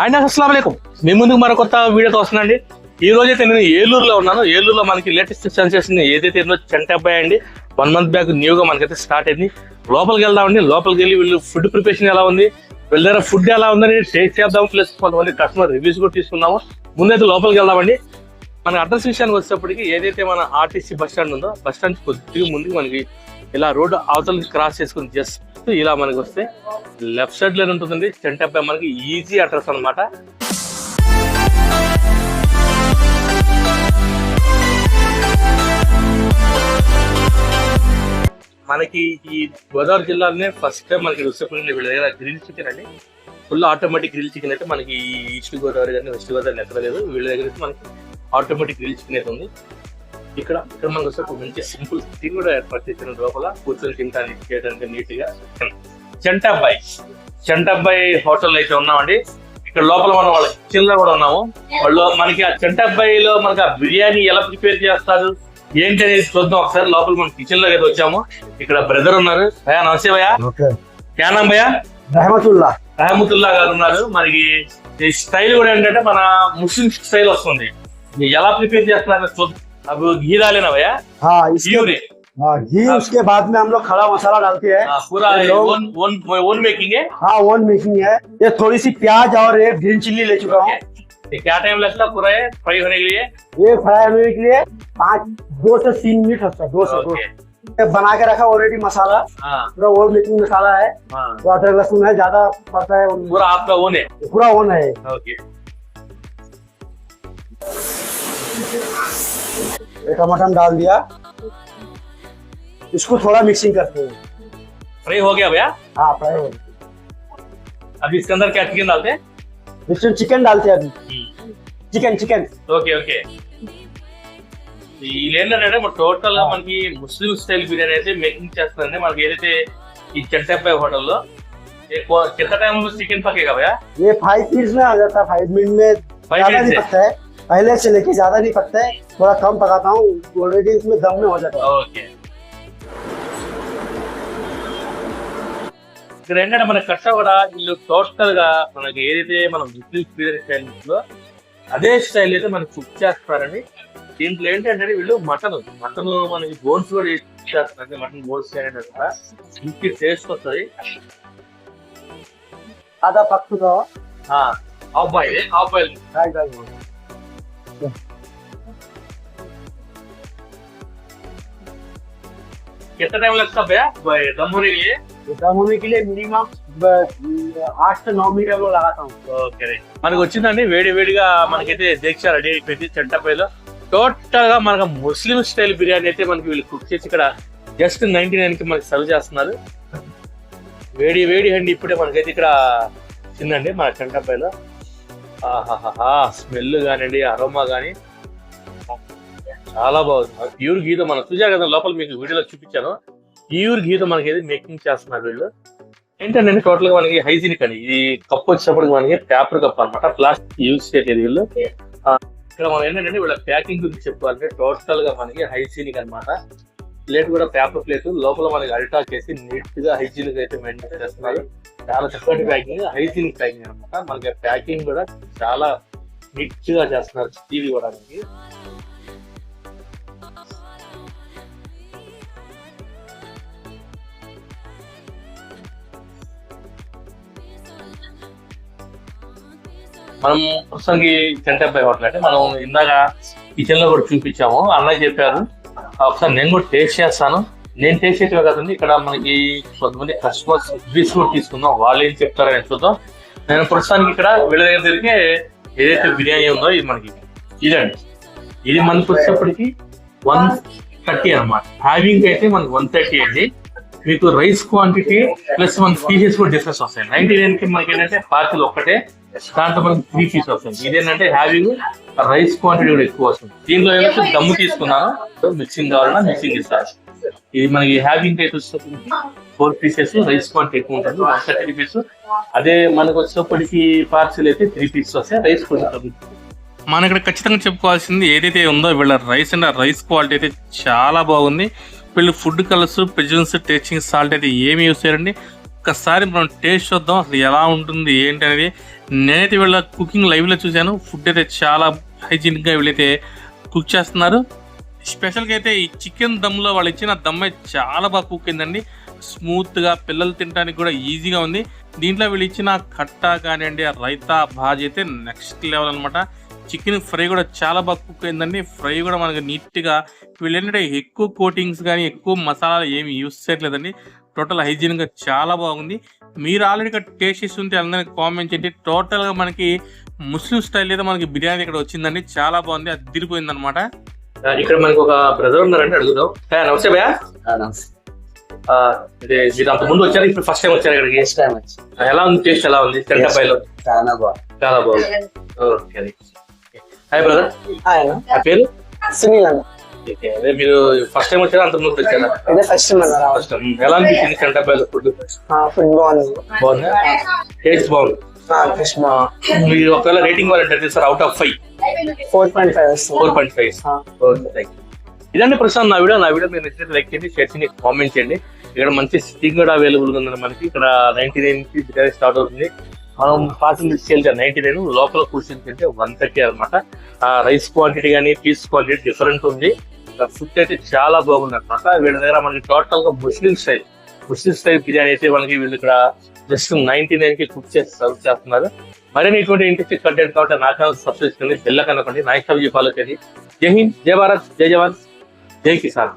ఆయన అస్సలాము అలైకుం. మీ ముందుకు మరో కొత్త వీడియోతో వస్తున్నాండి. ఈ రోజు అయితే నేను ఏలూరులో ఉన్నాను. ఏలూరులో మనకి లేటెస్ట్ సెన్సేషన్ ఏదైతే చెంట అబ్బాయి అండి 1 month బ్యాక్ న్యూగా మనకైతే స్టార్ట్ అయింది. లోపలికి వెళ్దామండి. లోపలికి వెళ్ళి వీళ్ళు ఫుడ్ ప్రిపరేషన్ ఎలా ఉంది, వీళ్ళ దగ్గర ఫుడ్ ఎలా ఉందని టేస్ట్ చేద్దాం. ప్లస్ కొంతమంది కస్టమర్ రివ్యూస్ కూడా తీసుకున్నాము. ముందైతే లోపలికి వెళ్దామండి. మన అడ్రస్ విషయానికి వచ్చేటప్పటికి ఏదైతే మన ఆర్టీసీ బస్ స్టాండ్ ఉందో, బస్ స్టాండ్ కొద్దిగా ముందుకు మనకి ఇలా రోడ్డు అవతల క్రాస్ చేసుకుని జస్ట్ ఇలా మనకి వస్తే లెఫ్ట్ సైడ్ లోనే ఉంటుందండి చెంట అబ్బాయి. మనకి ఈజీ అడ్రస్ అనమాట. మనకి ఈ గోదావరి జిల్లాలోనే ఫస్ట్ టైం మనకి రుచిపోయింది వీళ్ళ దగ్గర గ్రిల్ చికెన్ అండి. ఫుల్ ఆటోమేటిక్ గ్రిల్ చికెన్ అయితే మనకి ఈస్ట్ గోదావరి కానీ వెస్ట్ గోదావరి ఎక్కడ లేదు. వీళ్ళ దగ్గర అయితే మనకి ఆటోమేటిక్ గ్రిల్ చికెన్ అయితే ఉంది. ఇక్కడ మనకు వస్తే మంచి సింపుల్ థింగ్ కూడా ఏర్పాటు చేసిన లోపల కూర్చొని తినడానికి చేయడానికి నీట్ గా చెంట అబ్బాయి హోటల్ అయితే ఉన్నామండి. ఇక్కడ లోపల మనం వాళ్ళ కిచెన్ లో కూడా ఉన్నాము. వాళ్ళు మనకి ఆ చెంట అబ్బాయిలో మనకి ఆ బిర్యానీ ఎలా ప్రిపేర్ చేస్తారు ఏంటి అనేది చూద్దాం ఒకసారి. లోపల మనం కిచెన్ లో అయితే వచ్చాము. ఇక్కడ బ్రదర్ ఉన్నారు. భయా నమస్తే భయా. క్యా నామ్ భయా? రహమతుల్లా గారు ఉన్నారు. మనకి స్టైల్ కూడా ఏంటంటే మన ముస్లిం స్టైల్ వస్తుంది. ఎలా ప్రిపేర్ చేస్తున్నారు చూద్దాం. अब घी डाले ना भैया? हाँ, घी उसके बाद में हम लोग खड़ा मसाला डालते हैं। पूरा ओन मेकिंग है? हाँ, ओन मेकिंग है। ये थोड़ी सी प्याज और एक ग्रीन चिल्ली ले चुका हूँ। क्या टाइम लगता है पूरा फ्राई होने के लिए? ये फ्राई होने के लिए 2 से 3 मिनट लगता है। 2 से 2 बना के रखा ऑलरेडी मसाला। पूरा ओन मेकिंग मसाला है। तो अदरक लहसुन है, ज्यादा पड़ता है। पूरा आपका ओन है? पूरा ओन है। ओके। टमाटर डाल दिया, इसको थोड़ा मिक्सिंग करते हैं। फ्राई हो गया भैया? हाँ, फ्राई हो गया। अभी इसके अंदर क्या चिकन डालते हैं? इसमें चिकन डालते हैं अभी। Chicken okay okay. ఏంటంటే మన టోటల్ గా మనకి ముస్లిం స్టైల్ బిర్యానీ అయితే మేకింగ్ చేస్తారండి. మనకి ఏదైతే ఈ చెంట అబ్బాయి హోటల్లో कितना टाइम में चिकन पकेगा भैया? ये 5 मिनट में आ जाता है। 5 मिनट में ज्यादा नहीं पकता है, पहले से लेके ज्यादा नहीं पकता है। थोड़ा कम पकाता हूँ, ऑलरेडी इसमें दम में हो जाता है। ఓకే. ఇక్కడ ఏంటంటే మన కట్ట కూడా వీళ్ళు టోటల్ గా మనకి ఏదైతే మనం ముస్లిం బిర్యానీ స్టైల్ ఉందో అదే స్టైల్ అయితే మనకి కుక్ చేస్తారండి. దీంట్లో ఏంటంటే వీళ్ళు మటన్ మనకి బోన్స్ కూడా చేస్తారండి. మటన్ బోన్స్ కూడా ఇంటి టేస్ట్ వస్తుంది. आधा पक चुका हो। हाफ बॉइल कितना टाइम लगता है भैया दम होने के लिए? दम होने के लिए मिनिमम 8 से 9 मिनट हम लोग लगाता हूँ। ఓకే. మనకు వచ్చిందండి వేడిగా మనకైతే దీక్ష రెడీ అయిపోయింది చెంటపైలో. టోటల్ గా మనకు ముస్లిం స్టైల్ బిర్యానీ అయితే మనకి వీళ్ళు కుక్ చేసి ఇక్కడ జస్ట్ 99 కి మనకి సర్వ్ చేస్తున్నారు. వేడి అండి. ఇప్పుడే మనకైతే ఇక్కడ తిందండి మన చెంటపైలో. స్మెల్ కానివ్వండి, అరోమా కానీ చాలా బాగుంది. ప్యూర్ గీతో మనం చూసారు కదా లోపల, మీకు వీడియోలో చూపించాను. ప్యూర్ గీతో మనకైతే మేకింగ్ చేస్తున్నారు వీళ్ళు. ఏంటంటే టోటల్ గా మనకి హైజీనిక్ అండి. ఇది కప్ వచ్చేటప్పటికి మనకి పేపర్ కప్ అనమాట, ప్లాస్టిక్ యూజ్ చేయలేదు వీళ్ళు. ఇక్కడ మనం ఏంటంటే వీళ్ళ ప్యాకింగ్ గురించి చెప్పుకోవాలంటే టోటల్ గా మనకి హైజీనిక్ అనమాట. ప్లేట్ కూడా పేపర్ ప్లేట్, లోపల మనకి అల్టాక్ చేసి నీట్ గా హైజీనిక్ అయితే మెయింటైన్ చేస్తున్నారు. చాలా చక్కటి ప్యాకింగ్, హైజీనిక్ ప్యాకింగ్ అనమాట. మనకి ప్యాకింగ్ కూడా చాలా నీట్ గా చేస్తున్నారు. టీవీ కూడా మనకి మనం ప్రస్తుతానికి చెంట అబ్బాయి హోటల్ అంటే మనం ఇందాక కిచెన్ లో కూడా చూపించాము. అన్నయ్య చెప్పారు ఒకసారి నేను కూడా టేస్ట్ చేస్తాను. నేను టేస్ట్ చేసే కదండి. ఇక్కడ మనకి కొంతమంది కస్టమర్స్ రివ్యూస్ కూడా తీసుకుందాం, వాళ్ళు ఏం చెప్తారని చూద్దాం. నేను ప్రస్తుతానికి ఇక్కడ వీళ్ళ దగ్గర తిరిగే ఏదైతే బిర్యానీ ఉందో ఇది మనకి ఇదండి. ఇది మనకి వచ్చేప్పటికి 130 అనమాట. హ్యావింగ్ అయితే మనకి 130 అండి. మీకు రైస్ క్వాంటిటీ ప్లస్ మన పీసెస్ కూడా డిఫరెన్స్ వస్తాయి. 99 కి మనకి ఏంటంటే పార్సిల్ ఒక్కటే, దాంట్లో మనకి 3 పీసెస్ వస్తాయి. ఇదేంటంటే హ్యావింగ్ రైస్ క్వాంటిటీ కూడా ఎక్కువ వస్తుంది. దీంట్లో ఏంటంటే దమ్ము తీసుకున్నాను, మిక్సింగ్ కావాలన్నా మిక్సింగ్ ఇస్తారు. ఇది మనకి హ్యావింగ్ అయితే వచ్చేప్పటికి 4 పీసెస్, రైస్ క్వాంటిటీ ఎక్కువ ఉంటుంది 130 రూపీస్. అదే మనకు వచ్చేప్పటికి పార్సిల్ అయితే 3 పీసెస్ వస్తాయి, రైస్ క్వాంటిటీ. మన ఇక్కడ ఖచ్చితంగా చెప్పుకోవాల్సింది ఏదైతే ఉందో వీళ్ళ రైస్ అండ్ రైస్ క్వాలిటీ అయితే చాలా బాగుంది. వీళ్ళు food colours, preservatives, tasting salt అయితే ఏమి యూస్ చేయాలండి. ఒక్కసారి మనం టేస్ట్ చూద్దాం అసలు ఎలా ఉంటుంది ఏంటి అనేది. నేనైతే వీళ్ళ కుకింగ్ లైవ్లో చూశాను. ఫుడ్ అయితే చాలా హైజీనిక్గా వీళ్ళైతే కుక్ చేస్తున్నారు. స్పెషల్గా అయితే ఈ చికెన్ దమ్లో వాళ్ళు ఇచ్చిన దమ్ అయితే చాలా బాగా కుక్ అయిందండి. స్మూత్గా పిల్లలు తినడానికి కూడా ఈజీగా ఉంది. దీంట్లో వీళ్ళు ఇచ్చిన కట్టా కానివ్వండి, రైతా భాజీ అయితే నెక్స్ట్ లెవెల్ అనమాట. చికెన్ ఫ్రై కూడా చాలా బాగా కుక్ అయిందండి. ఫ్రై కూడా మనకి నీట్గా, వీళ్ళు ఏంటంటే ఎక్కువ కోటింగ్స్ కానీ ఎక్కువ మసాలాలు ఏమి యూస్ చేయట్లేదండి. టోటల్ హైజీన్గా చాలా బాగుంది. మీరు ఆల్రెడీ ఇక్కడ టేస్ట్ చేస్తుంటే అందరికి కామెంట్ చేయండి. టోటల్గా మనకి ముస్లిం స్టైల్ అయితే మనకి బిర్యానీ ఇక్కడ వచ్చిందండి. చాలా బాగుంది, అది తిరిగిపోయింది అనమాట. ఇక్కడ మనకి ఒక బ్రదర్ ఉన్నారండి, అడుగుదాం. నమస్తే భయ్యా. మీరు అంత ముందు వచ్చారు, ఇప్పుడు ఫస్ట్ టైం వచ్చారు ఇక్కడికి? ఎలా ఉంది టేస్ట్? ఎలా ఉంది చెంటపైలో? చాలా బాగుంది. ఓకే. Hi brother. నా పేరు సునీల్ అన్న. అదే మీరు ఫస్ట్ టైం వచ్చారా, అంత ముందు వచ్చారా? First time. ఎలా అనిపించింది చెంటపైలో ఫుడ్? ఫుడ్ బాగుంది. బాగుందా? టేస్ట్ బాగుంది. మీరు ఒకవేళ రేటింగ్ వాళ్ళంటే సార్ అవుట్ ఆఫ్ 5 4.5. ఇదండి ప్రస్తుతం నా వీడియో మీరు నచ్చితే లైక్ చేయండి, షేర్ చేయండి, కామెంట్ చేయండి. ఇక్కడ మంచి సిట్టింగ్ కూడా అవైలబుల్ ఉంది మనకి. ఇక్కడ 99 కి బిర్యానీ స్టార్ట్ అవుతుంది. మనం పార్సల్ తీసుకెళ్తే 99, లోపల కూర్చొని తింటే 130 అనమాట. రైస్ క్వాంటిటీ కానీ పీస్ క్వాంటిటీ డిఫరెంట్ ఉంది. ఫుడ్ అయితే చాలా బాగుంది అనమాట. వీళ్ళ దగ్గర మనకి టోటల్ గా ముస్లిం స్టైల్ బిర్యానీ అయితే మనకి వీళ్ళు ఇక్కడ జస్ట్ 99 కి కుక్ చేసి సర్వ్ చేస్తున్నారు. మరిన్ని ఇటువంటి ఇంట్రెస్టింగ్ కంటెంట్ కాబట్టి నా ఛానల్ సబ్స్క్రైబ్ చేయండి, బెల్ ఐకాన్ నొక్కండి, నా ఇన్స్టాగ్రామ్ ఫాలో చేయండి. జై హింద్, జై భారత్, జై జవాన్, జై కిసాన్.